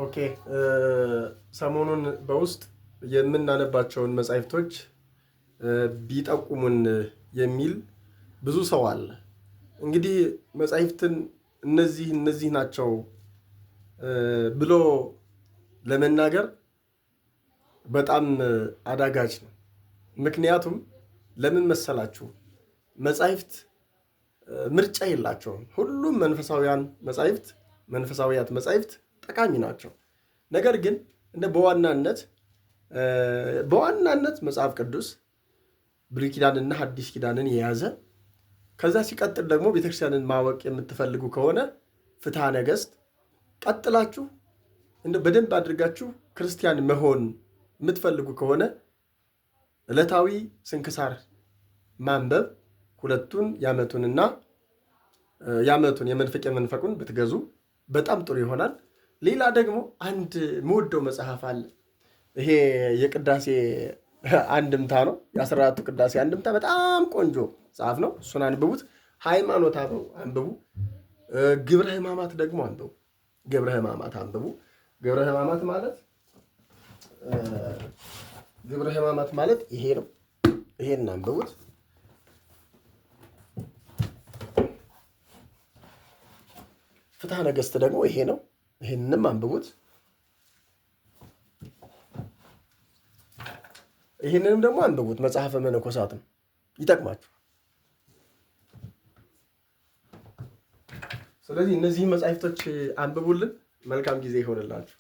ኦኬ ሰሞኑን በውስጥ የምናነባቸውን መጻሕፍቶች ቢጠቁሙን የሚል ብዙ ሰው አለ። እንግዲህ መጻሕፍትን እነዚህ ናቸው ብሎ ለመናገር በጣም አዳጋች ነው። ምክንያቱም ለምን መሰላችሁ? መጻሕፍት ምርጫ የላቸውም። ሁሉም መንፈሳዊያት መጻሕፍት ጠቃሚ ናቸው። ነገር ግን እንደ በዋናነት መጽሐፍ ቅዱስ ብሉይ ኪዳንና ሐዲስ ኪዳንን የያዘ ከዛ ሲቀጥል ደግሞ ቤተክርስቲያንን ማወቅ የምትፈልጉ ከሆነ ፍትሐ ነገሥት ቀጥላችሁ በደንብ አድርጋችሁ ክርስቲያን መሆን የምትፈልጉ ከሆነ ዕለታዊ ስንክሳር ማንበብ ሁለቱን የዓመቱን የመንፈቅ የመንፈቁን ብትገዙ በጣም ጥሩ ይሆናል። ሌላ ደግሞ አንድ የምወደው መጽሐፍ አለ። ይሄ የቅዳሴ አንድምታ ነው። የ14ቱ ቅዳሴ አንድምታ በጣም ቆንጆ መጽሐፍ ነው። እሱን አንብቡት። ሃይማኖተ አበው አንብቡ። ግብረ ሕማማት ደግሞ አንብቡ። ግብረ ሕማማት ማለት ይሄ ነው። ይሄን አንብቡት። ፍትሐ ነገሥት ደግሞ ይሄ ነው። ይሄንንም አንብቡት። ይህንንም ደግሞ አንብቡት። መጽሐፈ መነኮሳትም ይጠቅማችሁ። ስለዚህ እነዚህ መጻሕፍቶች አንብቡልን። መልካም ጊዜ ይሆንላችሁ።